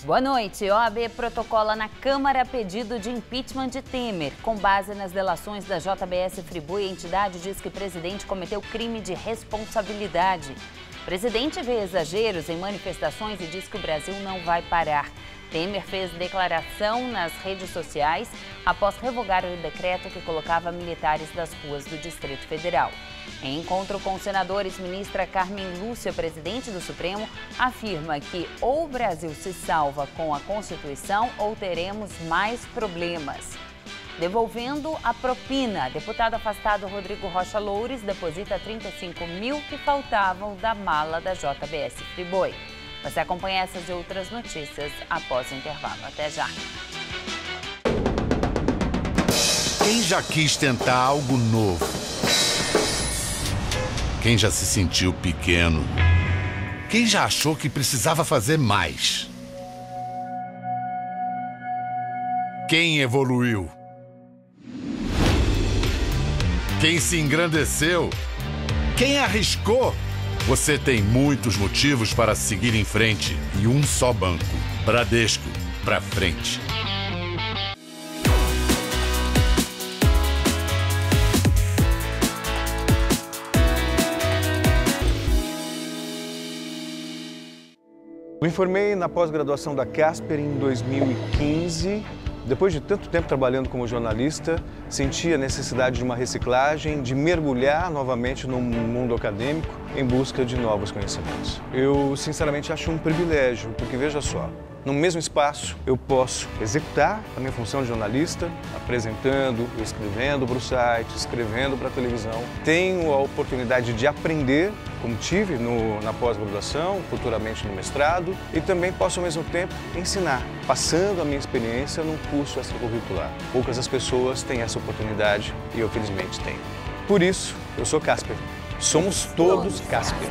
Boa noite. OAB protocola na Câmara pedido de impeachment de Temer. Com base nas delações da JBS Friboi, a entidade diz que o presidente cometeu crime de responsabilidade. O presidente vê exageros em manifestações e diz que o Brasil não vai parar. Temer fez declaração nas redes sociais após revogar o decreto que colocava militares das ruas do Distrito Federal. Em encontro com os senadores, ministra Carmen Lúcia, presidente do Supremo, afirma que ou o Brasil se salva com a Constituição ou teremos mais problemas. Devolvendo a propina, deputado afastado Rodrigo Rocha Loures deposita 35 mil que faltavam da mala da JBS Friboi. Você acompanha essas e outras notícias após o intervalo. Até já. Quem já quis tentar algo novo? Quem já se sentiu pequeno? Quem já achou que precisava fazer mais? Quem evoluiu? Quem se engrandeceu? Quem arriscou? Você tem muitos motivos para seguir em frente e um só banco. Bradesco, pra frente. Me formei na pós-graduação da Casper em 2015. Depois de tanto tempo trabalhando como jornalista, senti a necessidade de uma reciclagem, de mergulhar novamente no mundo acadêmico em busca de novos conhecimentos. Eu, sinceramente, acho um privilégio, porque veja só, no mesmo espaço eu posso executar a minha função de jornalista, apresentando, escrevendo para o site, escrevendo para a televisão. Tenho a oportunidade de aprender, como tive na pós-graduação, futuramente no mestrado, e também posso, ao mesmo tempo, ensinar, passando a minha experiência num curso extracurricular. Poucas as pessoas têm essa oportunidade e eu, felizmente, tenho. Por isso, eu sou Casper. Somos todos Casper.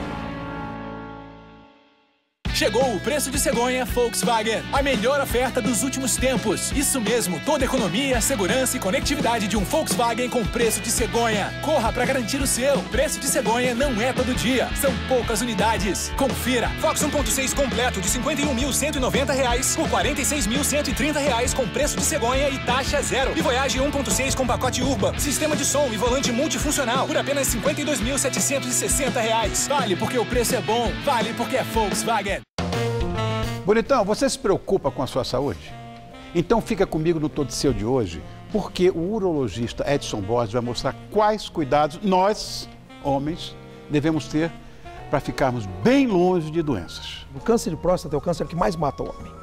Chegou o preço de cegonha Volkswagen. A melhor oferta dos últimos tempos. Isso mesmo, toda economia, segurança e conectividade de um Volkswagen com preço de cegonha. Corra para garantir o seu. Preço de cegonha não é todo dia. São poucas unidades. Confira. Fox 1.6 completo de R$ 51.190 por R$ 46.130 com preço de cegonha e taxa zero. E Voyage 1.6 com pacote Urban. Sistema de som e volante multifuncional por apenas R$ 52.760. Vale porque o preço é bom. Vale porque é Volkswagen. Bonitão, você se preocupa com a sua saúde? Então fica comigo no Todo Seu de hoje, porque o urologista Edson Borges vai mostrar quais cuidados nós, homens, devemos ter para ficarmos bem longe de doenças. O câncer de próstata é o câncer que mais mata o homem.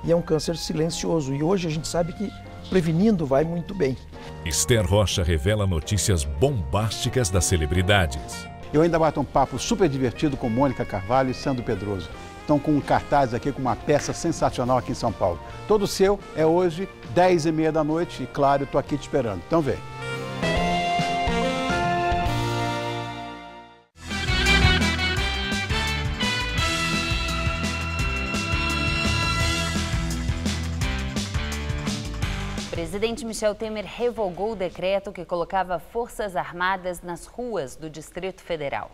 E é um câncer silencioso. E hoje a gente sabe que prevenindo vai muito bem. Esther Rocha revela notícias bombásticas das celebridades. Eu ainda bato um papo super divertido com Mônica Carvalho e Sandro Pedroso. Estão com um cartaz aqui, com uma peça sensacional aqui em São Paulo. Todo seu é hoje, 10h30 da noite, e claro, eu estou aqui te esperando. Então vem. O presidente Michel Temer revogou o decreto que colocava Forças Armadas nas ruas do Distrito Federal.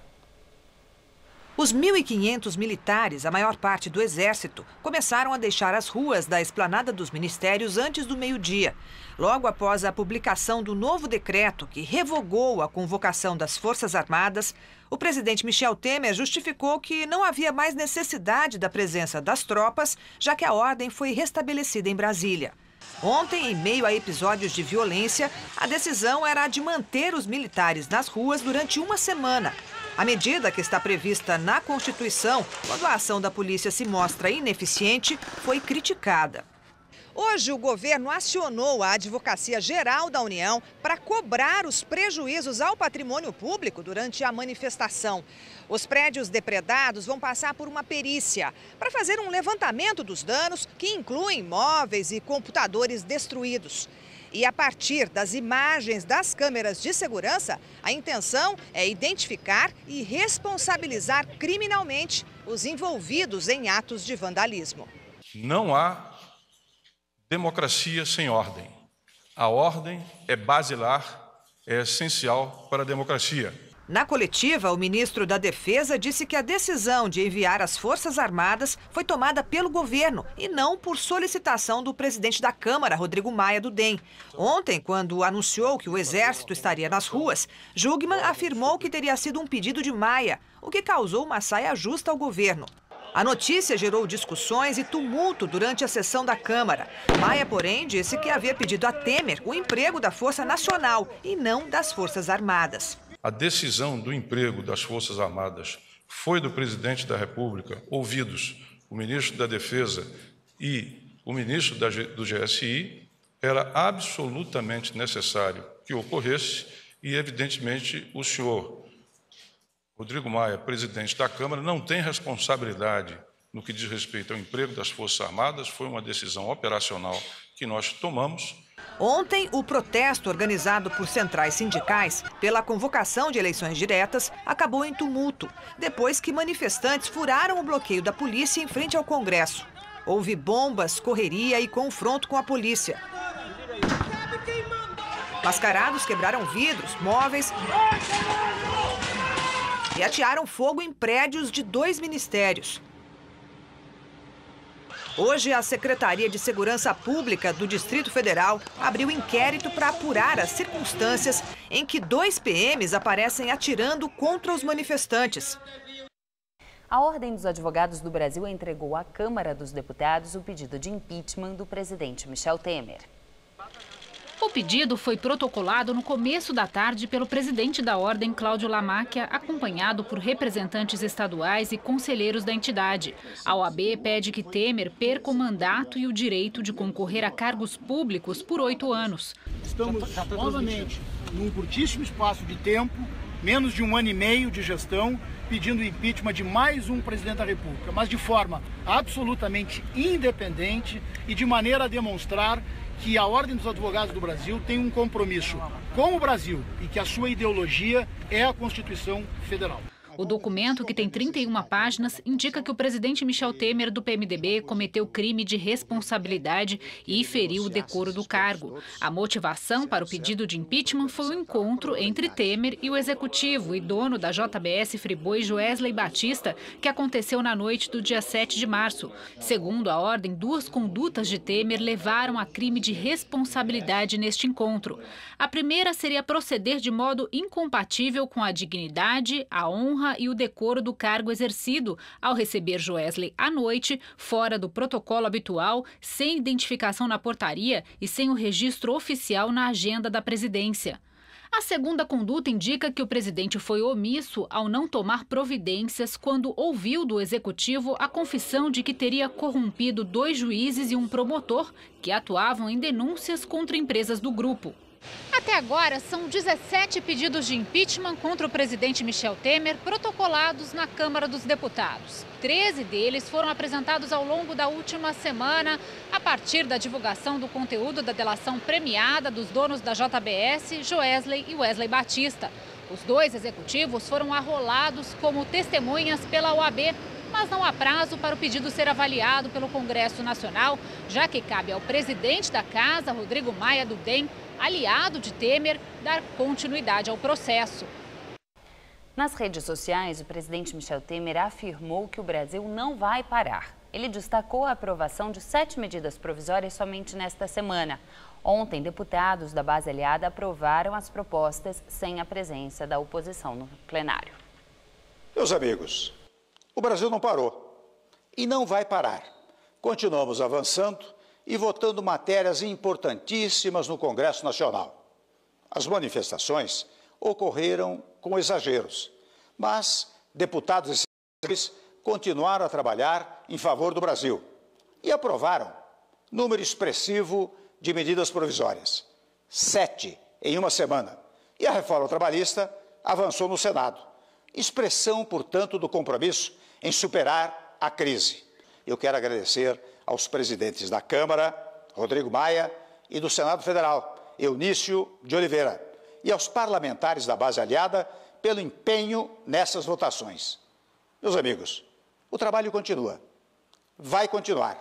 Os 1.500 militares, a maior parte do Exército, começaram a deixar as ruas da esplanada dos ministérios antes do meio-dia, logo após a publicação do novo decreto que revogou a convocação das Forças Armadas. O presidente Michel Temer justificou que não havia mais necessidade da presença das tropas, já que a ordem foi restabelecida em Brasília. Ontem, em meio a episódios de violência, a decisão era a de manter os militares nas ruas durante uma semana. A medida, que está prevista na Constituição, quando a ação da polícia se mostra ineficiente, foi criticada. Hoje, o governo acionou a Advocacia Geral da União para cobrar os prejuízos ao patrimônio público durante a manifestação. Os prédios depredados vão passar por uma perícia para fazer um levantamento dos danos, que incluem móveis e computadores destruídos. E a partir das imagens das câmeras de segurança, a intenção é identificar e responsabilizar criminalmente os envolvidos em atos de vandalismo. Não há democracia sem ordem. A ordem é basilar, é essencial para a democracia. Na coletiva, o ministro da Defesa disse que a decisão de enviar as Forças Armadas foi tomada pelo governo e não por solicitação do presidente da Câmara, Rodrigo Maia, do DEM. Ontem, quando anunciou que o Exército estaria nas ruas, Jungmann afirmou que teria sido um pedido de Maia, o que causou uma saia justa ao governo. A notícia gerou discussões e tumulto durante a sessão da Câmara. Maia, porém, disse que havia pedido a Temer o emprego da Força Nacional e não das Forças Armadas. A decisão do emprego das Forças Armadas foi do presidente da República, ouvidos o ministro da Defesa e o ministro do GSI, era absolutamente necessário que ocorresse e, evidentemente, o senhor Rodrigo Maia, presidente da Câmara, não tem responsabilidade no que diz respeito ao emprego das Forças Armadas, foi uma decisão operacional que nós tomamos. Ontem, o protesto organizado por centrais sindicais pela convocação de eleições diretas acabou em tumulto, depois que manifestantes furaram o bloqueio da polícia em frente ao Congresso. Houve bombas, correria e confronto com a polícia. Mascarados quebraram vidros, móveis e atearam fogo em prédios de 2 ministérios. Hoje, a Secretaria de Segurança Pública do Distrito Federal abriu inquérito para apurar as circunstâncias em que 2 PMs aparecem atirando contra os manifestantes. A Ordem dos Advogados do Brasil entregou à Câmara dos Deputados o pedido de impeachment do presidente Michel Temer. O pedido foi protocolado no começo da tarde pelo presidente da Ordem, Cláudio Lamáquia, acompanhado por representantes estaduais e conselheiros da entidade. A OAB pede que Temer perca o mandato e o direito de concorrer a cargos públicos por 8 anos. Estamos novamente num curtíssimo espaço de tempo, menos de 1 ano e meio de gestão, pedindo o impeachment de mais um presidente da República, mas de forma absolutamente independente e de maneira a demonstrar que a Ordem dos Advogados do Brasil tem um compromisso com o Brasil e que a sua ideologia é a Constituição Federal. O documento, que tem 31 páginas, indica que o presidente Michel Temer, do PMDB, cometeu crime de responsabilidade e feriu o decoro do cargo. A motivação para o pedido de impeachment foi o encontro entre Temer e o executivo e dono da JBS Friboi, Joesley Batista, que aconteceu na noite do dia 7 de março. Segundo a ordem, 2 condutas de Temer levaram a crime de responsabilidade neste encontro. A primeira seria proceder de modo incompatível com a dignidade, a honra e o decoro do cargo exercido ao receber Joesley à noite, fora do protocolo habitual, sem identificação na portaria e sem o registro oficial na agenda da presidência. A segunda conduta indica que o presidente foi omisso ao não tomar providências quando ouviu do executivo a confissão de que teria corrompido 2 juízes e um promotor que atuavam em denúncias contra empresas do grupo. Até agora, são 17 pedidos de impeachment contra o presidente Michel Temer protocolados na Câmara dos Deputados. 13 deles foram apresentados ao longo da última semana, a partir da divulgação do conteúdo da delação premiada dos donos da JBS, Joesley e Wesley Batista. Os 2 executivos foram arrolados como testemunhas pela OAB, mas não há prazo para o pedido ser avaliado pelo Congresso Nacional, já que cabe ao presidente da Casa, Rodrigo Maia, do DEM, aliado de Temer, dar continuidade ao processo. Nas redes sociais, o presidente Michel Temer afirmou que o Brasil não vai parar. Ele destacou a aprovação de 7 medidas provisórias somente nesta semana. Ontem, deputados da base aliada aprovaram as propostas sem a presença da oposição no plenário. Meus amigos, o Brasil não parou e não vai parar. Continuamos avançando e votando matérias importantíssimas no Congresso Nacional. As manifestações ocorreram com exageros, mas deputados e senadores continuaram a trabalhar em favor do Brasil e aprovaram número expressivo de medidas provisórias, 7 em uma semana. E a reforma trabalhista avançou no Senado, expressão, portanto, do compromisso em superar a crise. Eu quero agradecer aos presidentes da Câmara, Rodrigo Maia, e do Senado Federal, Eunício de Oliveira, e aos parlamentares da base aliada pelo empenho nessas votações. Meus amigos, o trabalho continua, vai continuar.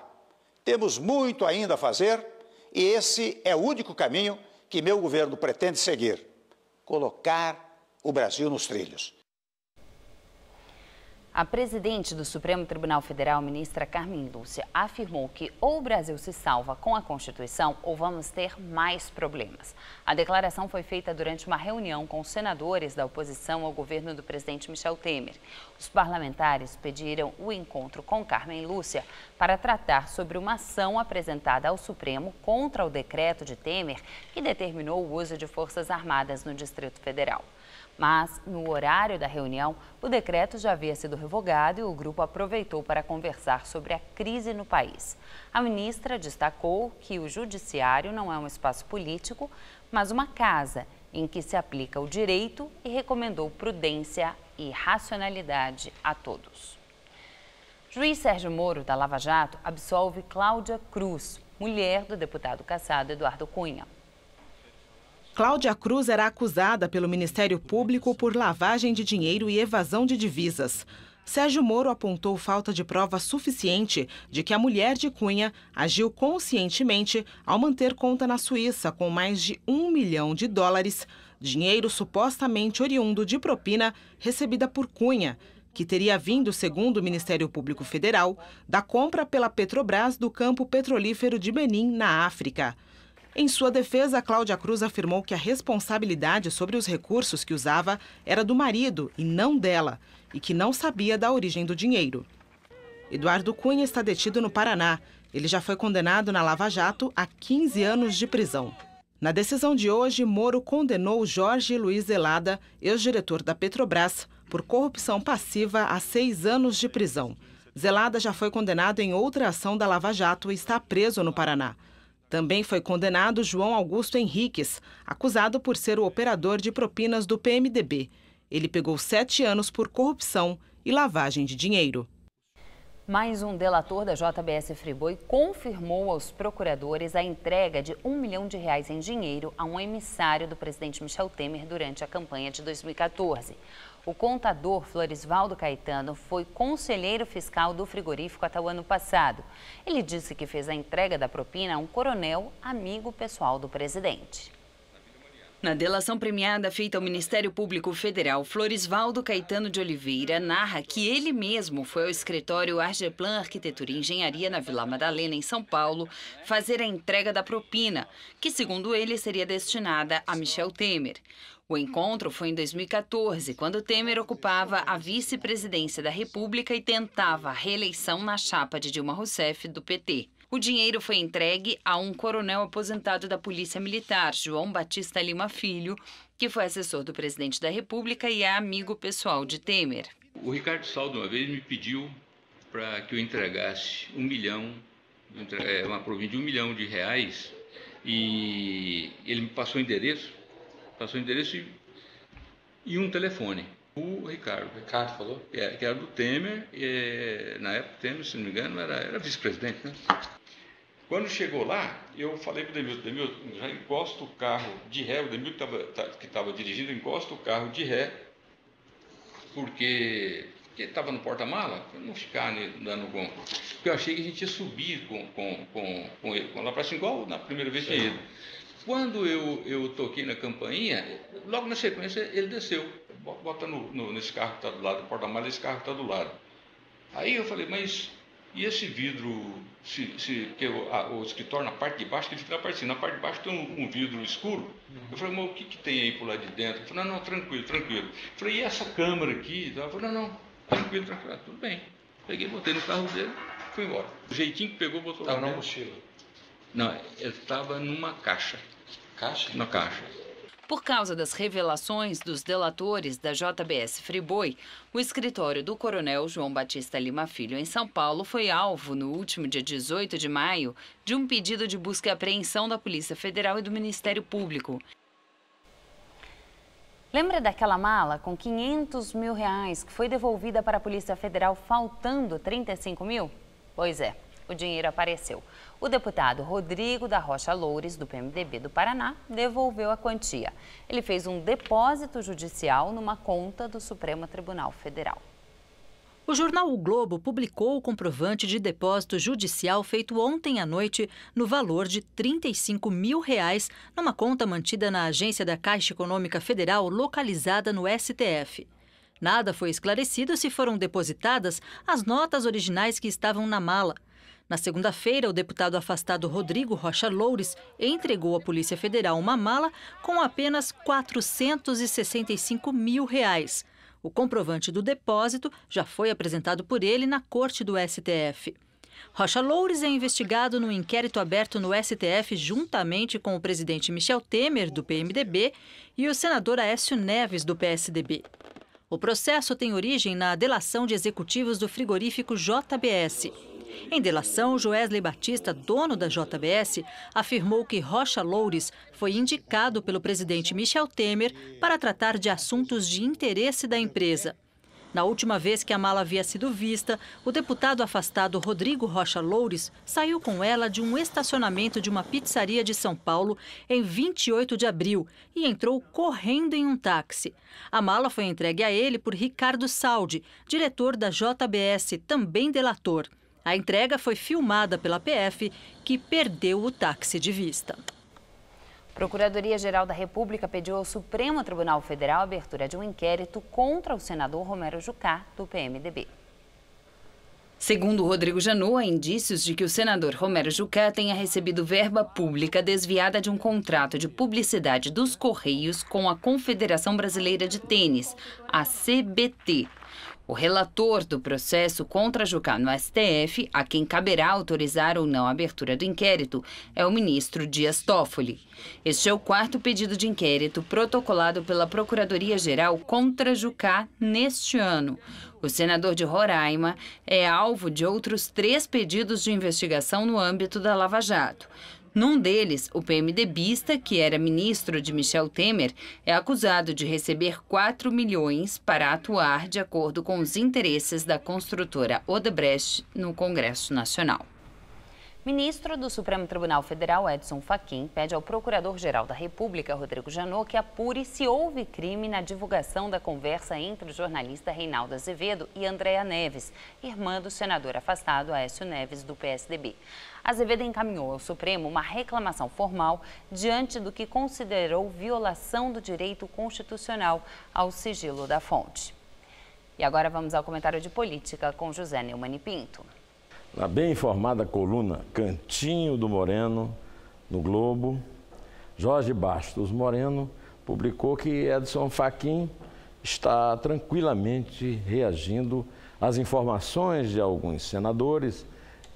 Temos muito ainda a fazer e esse é o único caminho que meu governo pretende seguir: colocar o Brasil nos trilhos. A presidente do Supremo Tribunal Federal, ministra Carmen Lúcia, afirmou que ou o Brasil se salva com a Constituição ou vamos ter mais problemas. A declaração foi feita durante uma reunião com os senadores da oposição ao governo do presidente Michel Temer. Os parlamentares pediram o encontro com Carmen Lúcia para tratar sobre uma ação apresentada ao Supremo contra o decreto de Temer que determinou o uso de forças armadas no Distrito Federal. Mas, no horário da reunião, o decreto já havia sido revogado e o grupo aproveitou para conversar sobre a crise no país. A ministra destacou que o judiciário não é um espaço político, mas uma casa em que se aplica o direito e recomendou prudência e racionalidade a todos. Juiz Sérgio Moro, da Lava Jato, absolve Cláudia Cruz, mulher do deputado cassado Eduardo Cunha. Cláudia Cruz era acusada pelo Ministério Público por lavagem de dinheiro e evasão de divisas. Sérgio Moro apontou falta de prova suficiente de que a mulher de Cunha agiu conscientemente ao manter conta na Suíça com mais de US$ 1 milhão, dinheiro supostamente oriundo de propina recebida por Cunha, que teria vindo, segundo o Ministério Público Federal, da compra pela Petrobras do campo petrolífero de Benim, na África. Em sua defesa, Cláudia Cruz afirmou que a responsabilidade sobre os recursos que usava era do marido e não dela, e que não sabia da origem do dinheiro. Eduardo Cunha está detido no Paraná. Ele já foi condenado na Lava Jato a 15 anos de prisão. Na decisão de hoje, Moro condenou Jorge Luiz Zelada, ex-diretor da Petrobras, por corrupção passiva a 6 anos de prisão. Zelada já foi condenado em outra ação da Lava Jato e está preso no Paraná. Também foi condenado João Augusto Henriques, acusado por ser o operador de propinas do PMDB. Ele pegou 7 anos por corrupção e lavagem de dinheiro. Mais um delator da JBS Friboi confirmou aos procuradores a entrega de R$ 1 milhão em dinheiro a um emissário do presidente Michel Temer durante a campanha de 2014. O contador Florisvaldo Caetano foi conselheiro fiscal do frigorífico até o ano passado. Ele disse que fez a entrega da propina a um coronel amigo pessoal do presidente. Na delação premiada feita ao Ministério Público Federal, Florisvaldo Caetano de Oliveira narra que ele mesmo foi ao escritório Argeplan Arquitetura e Engenharia na Vila Madalena, em São Paulo, fazer a entrega da propina, que, segundo ele, seria destinada a Michel Temer. O encontro foi em 2014, quando Temer ocupava a vice-presidência da República e tentava a reeleição na chapa de Dilma Rousseff, do PT. O dinheiro foi entregue a um coronel aposentado da Polícia Militar, João Batista Lima Filho, que foi assessor do presidente da República e é amigo pessoal de Temer. O Ricardo Saldo uma vez me pediu para que eu entregasse uma província de R$ 1 milhão, e ele me passou o endereço e um telefone. O Ricardo falou? Que era do Temer, na época o Temer, se não me engano, era vice-presidente, né? Quando chegou lá, eu falei para o Demilton, já encosta o carro de ré, o Demilton que estava dirigindo, encosta o carro de ré, porque ele estava no porta-mala, para não ficar dando com... Porque eu achei que a gente ia subir com ele, lá para cima, igual na primeira vez que ele. Quando eu toquei na campainha, logo na sequência ele desceu, bota nesse carro que está do lado, do porta-mala, esse carro que está do lado. Aí eu falei, mas e esse vidro, o escritório na parte de baixo, que ele fica na parte de cima, na parte de baixo tem um vidro escuro. Eu falei, mas o que tem aí por lá de dentro? Ele falou, não, tranquilo. Eu falei, e essa câmera aqui? Eu falei, não, tranquilo, tudo bem. Peguei, botei no carro dele, fui embora. O jeitinho que pegou, botou lá. Estava na mochila? Não, ele estava numa caixa. Caixa? Na caixa. Por causa das revelações dos delatores da JBS Friboi, o escritório do coronel João Batista Lima Filho, em São Paulo, foi alvo, no último dia 18 de maio, de um pedido de busca e apreensão da Polícia Federal e do Ministério Público. Lembra daquela mala com R$500 mil que foi devolvida para a Polícia Federal faltando 35 mil? Pois é. O dinheiro apareceu. O deputado Rodrigo da Rocha Loures, do PMDB do Paraná, devolveu a quantia. Ele fez um depósito judicial numa conta do Supremo Tribunal Federal. O jornal O Globo publicou o comprovante de depósito judicial feito ontem à noite no valor de R$ 35 mil numa conta mantida na agência da Caixa Econômica Federal localizada no STF. Nada foi esclarecido se foram depositadas as notas originais que estavam na mala. Na segunda-feira, o deputado afastado Rodrigo Rocha Loures entregou à Polícia Federal uma mala com apenas R$ 465 mil. O comprovante do depósito já foi apresentado por ele na corte do STF. Rocha Loures é investigado no inquérito aberto no STF juntamente com o presidente Michel Temer, do PMDB, e o senador Aécio Neves, do PSDB. O processo tem origem na delação de executivos do frigorífico JBS. Em delação, Joesley Batista, dono da JBS, afirmou que Rocha Loures foi indicado pelo presidente Michel Temer para tratar de assuntos de interesse da empresa. Na última vez que a mala havia sido vista, o deputado afastado Rodrigo Rocha Loures saiu com ela de um estacionamento de uma pizzaria de São Paulo em 28 de abril e entrou correndo em um táxi. A mala foi entregue a ele por Ricardo Saldi, diretor da JBS, também delator. A entrega foi filmada pela PF, que perdeu o táxi de vista. A Procuradoria-Geral da República pediu ao Supremo Tribunal Federal a abertura de um inquérito contra o senador Romero Jucá, do PMDB. Segundo Rodrigo Janot, há indícios de que o senador Romero Jucá tenha recebido verba pública desviada de um contrato de publicidade dos Correios com a Confederação Brasileira de Tênis, a CBT. O relator do processo contra Jucá no STF, a quem caberá autorizar ou não a abertura do inquérito, é o ministro Dias Toffoli. Este é o 4º pedido de inquérito protocolado pela Procuradoria-Geral contra Jucá neste ano. O senador de Roraima é alvo de outros 3 pedidos de investigação no âmbito da Lava Jato. Num deles, o PMDBista, que era ministro de Michel Temer, é acusado de receber 4 milhões para atuar de acordo com os interesses da construtora Odebrecht no Congresso Nacional. Ministro do Supremo Tribunal Federal, Edson Fachin, pede ao Procurador-Geral da República, Rodrigo Janot, que apure se houve crime na divulgação da conversa entre o jornalista Reinaldo Azevedo e Andréa Neves, irmã do senador afastado Aécio Neves, do PSDB. Azevedo encaminhou ao Supremo uma reclamação formal diante do que considerou violação do direito constitucional ao sigilo da fonte. E agora vamos ao comentário de política com José Neumann e Pinto. Na bem informada coluna Cantinho do Moreno, no Globo, Jorge Bastos Moreno publicou que Edson Fachin está tranquilamente reagindo às informações de alguns senadores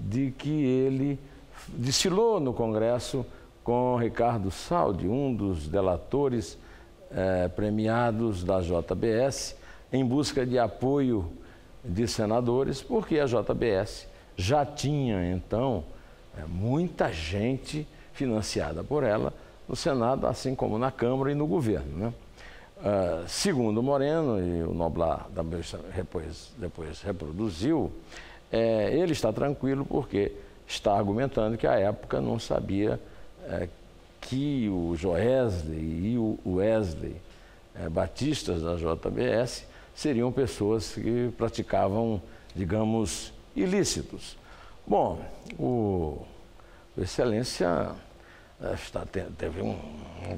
de que ele desfilou no Congresso com Ricardo Saldi, um dos delatores premiados da JBS, em busca de apoio de senadores, porque a JBS já tinha, então, muita gente financiada por ela no Senado, assim como na Câmara e no governo, né? Segundo Moreno, e o Noblar depois reproduziu, ele está tranquilo porque está argumentando que à época não sabia que o Joesley e o Wesley Batistas da JBS seriam pessoas que praticavam, digamos, ilícitos. Bom, o Excelência teve um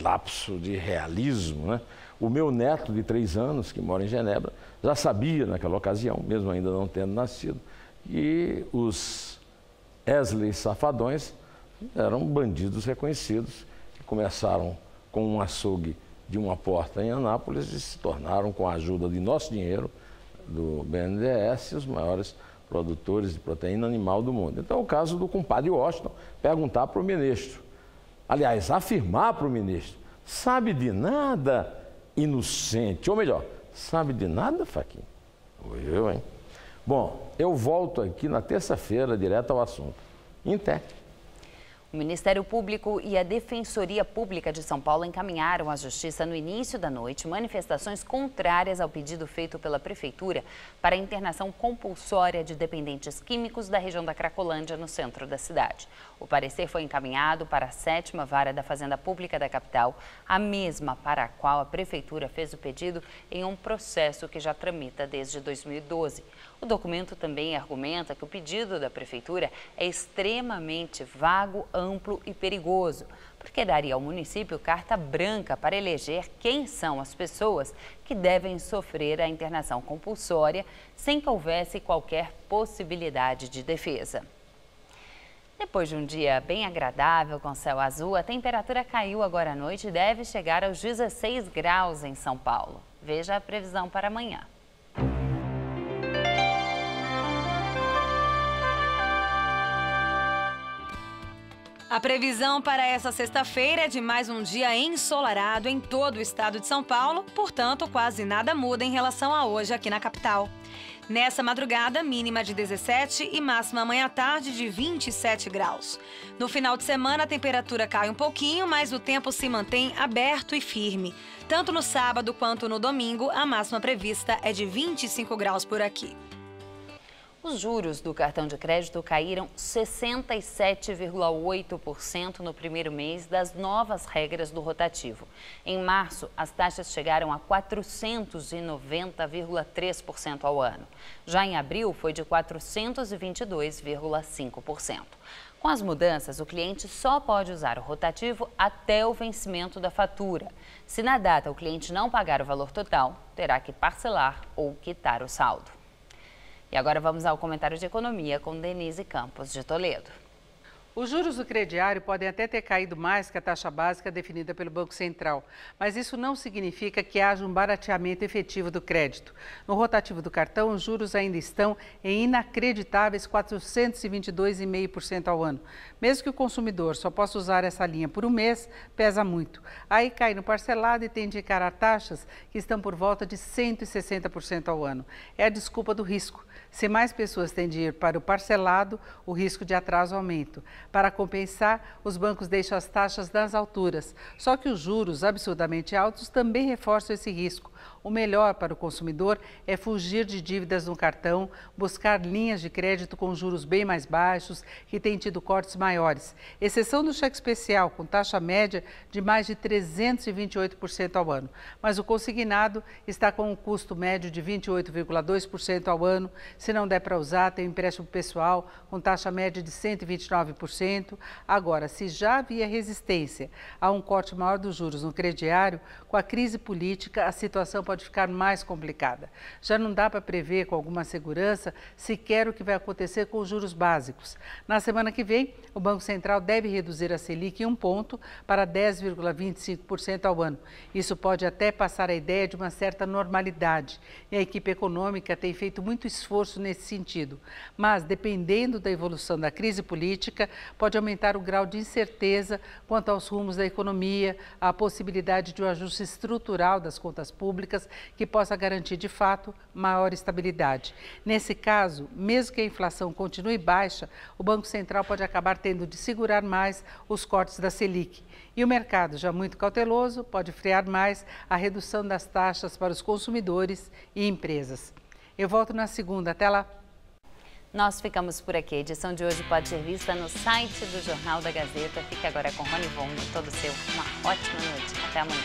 lapso de realismo, né? O meu neto de 3 anos, que mora em Genebra, já sabia naquela ocasião, mesmo ainda não tendo nascido, que os Wesley Safadões eram bandidos reconhecidos, que começaram com um açougue de uma porta em Anápolis e se tornaram, com a ajuda de nosso dinheiro, do BNDES, os maiores produtores de proteína animal do mundo. Então, é o caso do compadre Washington perguntar para o ministro, aliás, afirmar para o ministro, sabe de nada, inocente, ou melhor, sabe de nada, Fachin? Eu, hein? Bom, eu volto aqui na terça-feira, direto ao assunto. Em té. O Ministério Público e a Defensoria Pública de São Paulo encaminharam à Justiça no início da noite manifestações contrárias ao pedido feito pela Prefeitura para a internação compulsória de dependentes químicos da região da Cracolândia, no centro da cidade. O parecer foi encaminhado para a 7ª Vara da Fazenda Pública da capital, a mesma para a qual a Prefeitura fez o pedido em um processo que já tramita desde 2012. O documento também argumenta que o pedido da Prefeitura é extremamente vago, amplo e perigoso, porque daria ao município carta branca para eleger quem são as pessoas que devem sofrer a internação compulsória sem que houvesse qualquer possibilidade de defesa. Depois de um dia bem agradável com céu azul, a temperatura caiu agora à noite e deve chegar aos 16 graus em São Paulo. Veja a previsão para amanhã. A previsão para essa sexta-feira é de mais um dia ensolarado em todo o estado de São Paulo, portanto, quase nada muda em relação a hoje aqui na capital. Nessa madrugada, mínima de 17 e máxima amanhã à tarde de 27 graus. No final de semana, a temperatura cai um pouquinho, mas o tempo se mantém aberto e firme. Tanto no sábado quanto no domingo, a máxima prevista é de 25 graus por aqui. Os juros do cartão de crédito caíram 67,8% no primeiro mês das novas regras do rotativo. Em março, as taxas chegaram a 490,3% ao ano. Já em abril, foi de 422,5%. Com as mudanças, o cliente só pode usar o rotativo até o vencimento da fatura. Se na data o cliente não pagar o valor total, terá que parcelar ou quitar o saldo. E agora vamos ao comentário de economia com Denise Campos, de Toledo. Os juros do crediário podem até ter caído mais que a taxa básica definida pelo Banco Central, mas isso não significa que haja um barateamento efetivo do crédito. No rotativo do cartão, os juros ainda estão em inacreditáveis 422,5% ao ano. Mesmo que o consumidor só possa usar essa linha por um mês, pesa muito. Aí cai no parcelado e tem de encarar taxas que estão por volta de 160% ao ano. É a desculpa do risco. Se mais pessoas têm de ir para o parcelado, o risco de atraso aumenta. Para compensar, os bancos deixam as taxas nas alturas. Só que os juros absurdamente altos também reforçam esse risco. O melhor para o consumidor é fugir de dívidas no cartão, buscar linhas de crédito com juros bem mais baixos, que têm tido cortes maiores. Exceção do cheque especial, com taxa média de mais de 328% ao ano. Mas o consignado está com um custo médio de 28,2% ao ano. Se não der para usar, tem o empréstimo pessoal com taxa média de 129%. Agora, se já havia resistência a um corte maior dos juros no crediário, com a crise política, a situação pode ficar mais complicada. Já não dá para prever com alguma segurança sequer o que vai acontecer com os juros básicos. Na semana que vem, o Banco Central deve reduzir a Selic em 1 ponto para 10,25% ao ano. Isso pode até passar a ideia de uma certa normalidade. E a equipe econômica tem feito muito esforço nesse sentido. Mas, dependendo da evolução da crise política, pode aumentar o grau de incerteza quanto aos rumos da economia, a possibilidade de um ajuste estrutural das contas públicas que possa garantir, de fato, maior estabilidade. Nesse caso, mesmo que a inflação continue baixa, o Banco Central pode acabar tendo de segurar mais os cortes da Selic. E o mercado, já muito cauteloso, pode frear mais a redução das taxas para os consumidores e empresas. Eu volto na segunda. Até lá. Nós ficamos por aqui. A edição de hoje pode ser vista no site do Jornal da Gazeta. Fique agora com Rony Von, todo seu. Uma ótima noite. Até amanhã.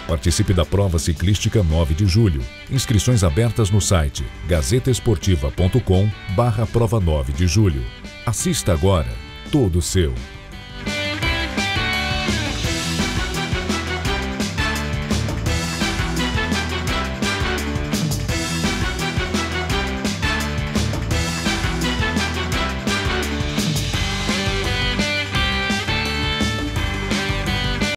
Participe da prova ciclística 9 de julho. Inscrições abertas no site gazetaesportiva.com/prova 9 de julho. Assista agora, todo seu.